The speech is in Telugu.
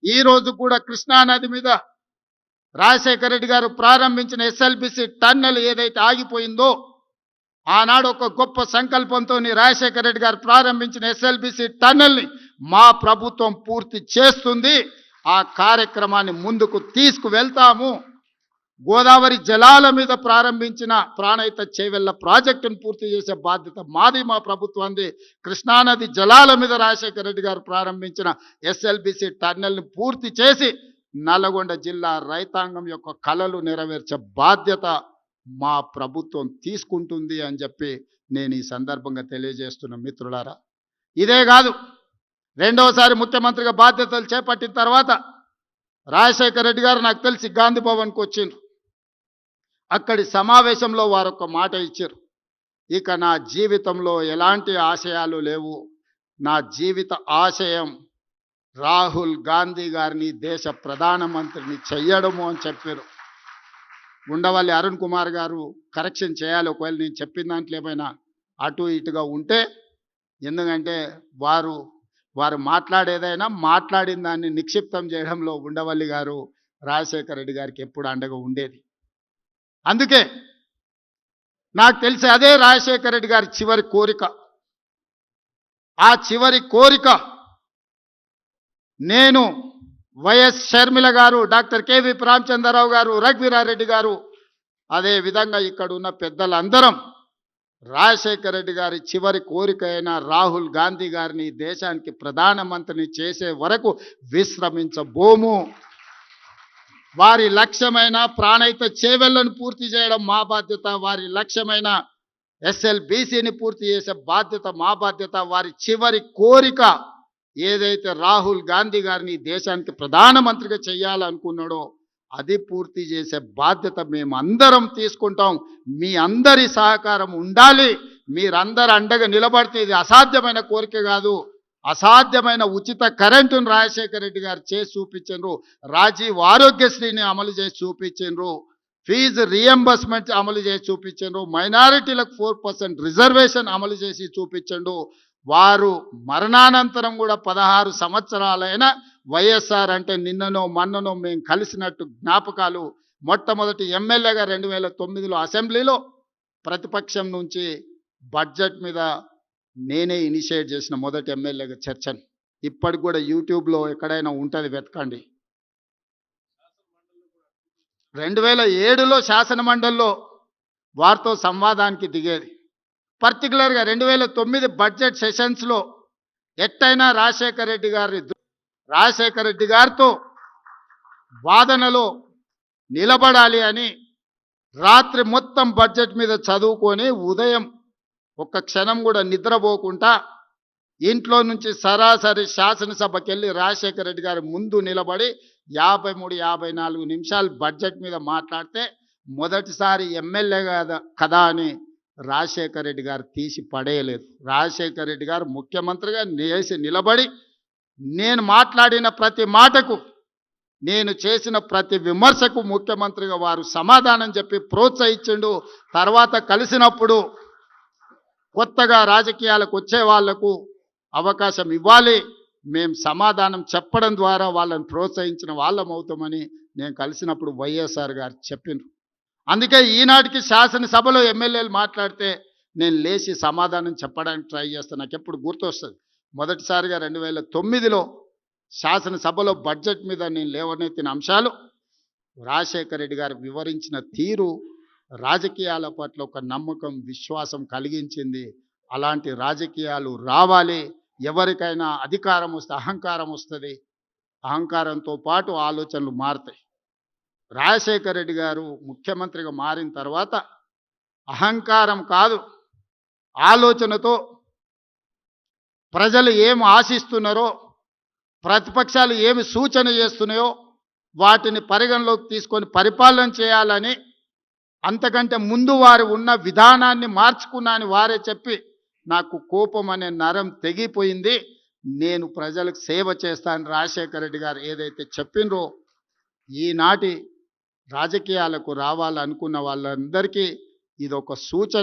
ఈ రోజు కూడా కృష్ణానది మీద రాజశేఖర రెడ్డి గారు ప్రారంభించిన ఎస్ఎల్బిసి టన్నెల్ ఏదైతే ఆగిపోయిందో, ఆనాడు ఒక గొప్ప సంకల్పంతో రాజశేఖర రెడ్డి గారు ప్రారంభించిన ఎస్ఎల్బిసి టన్నెల్ని మా ప్రభుత్వం పూర్తి చేస్తుంది. ఆ కార్యక్రమాన్ని ముందుకు తీసుకువెళ్తాము. గోదావరి జలాల మీద ప్రారంభించిన ప్రాణహిత చేవెళ్ల ప్రాజెక్టును పూర్తి చేసే బాధ్యత మాది, మా ప్రభుత్వాన్ని. కృష్ణానది జలాల మీద రాజశేఖర రెడ్డి గారు ప్రారంభించిన ఎస్ఎల్బిసి టన్నెల్ని పూర్తి చేసి నల్లగొండ జిల్లా రైతాంగం యొక్క కలలు నెరవేర్చే బాధ్యత మా ప్రభుత్వం తీసుకుంటుంది అని చెప్పి నేను ఈ సందర్భంగా తెలియజేస్తున్న మిత్రులారా. ఇదే కాదు, రెండవసారి ముఖ్యమంత్రిగా బాధ్యతలు చేపట్టిన తర్వాత రాజశేఖర రెడ్డి గారు నాకు తెలిసి గాంధీ భవన్కి వచ్చిండ్రు. అక్కడి సమావేశంలో వారు ఒక మాట ఇచ్చారు, ఇక నా జీవితంలో ఎలాంటి ఆశయాలు లేవు, నా జీవిత ఆశయం రాహుల్ గాంధీ గారిని దేశ ప్రధానమంత్రిని చెయ్యడము అని చెప్పారు. ఉండవల్లి అరుణ్ కుమార్ గారు కరెక్షన్ చేయాలి ఒకవేళ నేను చెప్పిన దాంట్లో ఏమైనా అటు ఇటుగా ఉంటే, ఎందుకంటే వారు మాట్లాడేదైనా మాట్లాడిన దాన్ని నిక్షిప్తం చేయడంలో ఉండవల్లి గారు రాజశేఖర రెడ్డి గారికి ఎప్పుడు అండగా ఉండేది. అందుకే నాకు తెలిసి అదే రాజశేఖర రెడ్డి గారి చివరి కోరిక. ఆ చివరి కోరిక నేను, వైఎస్ షర్మిల గారు, డాక్టర్ కేవీ రామచంద్రరావు గారు, రఘువీరారెడ్డి గారు, అదే విధంగా ఇక్కడ ఉన్న పెద్దలందరం రాజశేఖర రెడ్డి గారి చివరి కోరిక అయిన రాహుల్ గాంధీ గారిని దేశానికి ప్రధానమంత్రిని చేసే వరకు విశ్రమించబోము. వారి లక్ష్యమైన ప్రాణహిత చేవెళ్లను పూర్తి చేయడం మా బాధ్యత, వారి లక్ష్యమైన ఎస్ఎల్బిసిని పూర్తి చేసే బాధ్యత మా బాధ్యత. వారి చివరి కోరిక ఏదైతే రాహుల్ గాంధీ గారిని దేశానికి ప్రధానమంత్రిగా చేయాలనుకున్నాడో అది పూర్తి చేసే బాధ్యత మేమందరం తీసుకుంటాం. మీ అందరి సహకారం ఉండాలి. మీరందరూ అండగా నిలబడితే ఇది అసాధ్యమైన కోరిక కాదు. అసాధ్యమైన ఉచిత కరెంటును రాజశేఖర రెడ్డి గారు చేసి చూపించారు. రాజీవ్ ఆరోగ్యశ్రీని అమలు చేసి చూపించారు. ఫీజు రియంబర్స్మెంట్ అమలు చేసి చూపించారు. మైనారిటీలకు 4% రిజర్వేషన్ అమలు చేసి చూపించండు. వారు మరణానంతరం కూడా 16 సంవత్సరాలైన వైఎస్ఆర్ అంటే నిన్ననో మన్ననో మేము కలిసినట్టు జ్ఞాపకాలు. మొట్టమొదటి ఎమ్మెల్యేగా 2009లో అసెంబ్లీలో ప్రతిపక్షం నుంచి బడ్జెట్ మీద నేనే ఇనిషియేట్ చేసిన మొదటి ఎమ్మెల్యేగా చర్చను. ఇప్పటికి కూడా యూట్యూబ్లో ఎక్కడైనా ఉంటుంది, వెతకండి. 2007లో శాసన మండలిలో వారితో సంవాదానికి దిగేది. పర్టికులర్గా 2009 బడ్జెట్ సెషన్స్లో ఎట్టయినా రాజశేఖర రెడ్డి గారితో వాదనలో నిలబడాలి అని రాత్రి మొత్తం బడ్జెట్ మీద చదువుకొని ఉదయం ఒక్క క్షణం కూడా నిద్రపోకుండా ఇంట్లో నుంచి సరాసరి శాసనసభకి వెళ్ళి రాజశేఖర రెడ్డి గారి ముందు నిలబడి 53-54 నిమిషాలు బడ్జెట్ మీద మాట్లాడితే మొదటిసారి ఎమ్మెల్యే కదా అని రాజశేఖర రెడ్డి గారు తీసి పడేయలేదు. రాజశేఖర రెడ్డి గారు ముఖ్యమంత్రిగా నిలబడి నేను మాట్లాడిన ప్రతి మాటకు, నేను చేసిన ప్రతి విమర్శకు ముఖ్యమంత్రిగా వారు సమాధానం చెప్పి ప్రోత్సహించిండు. తర్వాత కలిసినప్పుడు కొత్తగా రాజకీయాలకు వచ్చే వాళ్లకు అవకాశం ఇవ్వాలి, మేము సమాధానం చెప్పడం ద్వారా వాళ్ళని ప్రోత్సహించిన వాళ్ళం అవుతామని నేను కలిసినప్పుడు వైఎస్ఆర్ గారు చెప్పిండ్రు. అందుకే ఈనాటికి శాసనసభలో ఎమ్మెల్యేలు మాట్లాడితే నేను లేచి సమాధానం చెప్పడానికి ట్రై చేస్తాను. నాకు ఎప్పుడు గుర్తొస్తుంది, మొదటిసారిగా 2009లో శాసనసభలో బడ్జెట్ మీద నేను లేవనెత్తిన అంశాలు రాజశేఖర రెడ్డి గారు వివరించిన తీరు రాజకీయాల పట్ల ఒక నమ్మకం, విశ్వాసం కలిగించింది. అలాంటి రాజకీయాలు రావాలి. ఎవరికైనా అధికారం వస్తే అహంకారం వస్తుంది, అహంకారంతో పాటు ఆలోచనలు మారుతాయి. రాజశేఖర రెడ్డి గారు ముఖ్యమంత్రిగా మారిన తర్వాత అహంకారం కాదు, ఆలోచనతో ప్రజలు ఏమి ఆశిస్తున్నారో, ప్రతిపక్షాలు ఏమి సూచన చేస్తున్నాయో వాటిని పరిగణలోకి తీసుకొని పరిపాలన చేయాలని, అంతకంటే ముందు వారు ఉన్న విధానాన్ని మార్చుకున్నా అని వారే చెప్పి నాకు కోపం అనే నరం తెగిపోయింది. నేను ప్రజలకు సేవ చేస్తాను రాజశేఖర రెడ్డి గారు ఏదైతే చెప్పినరో, ఈనాటి రాజకీయాలకు రావాలనుకున్న వాళ్ళందరికీ ఇది ఒక సూచన.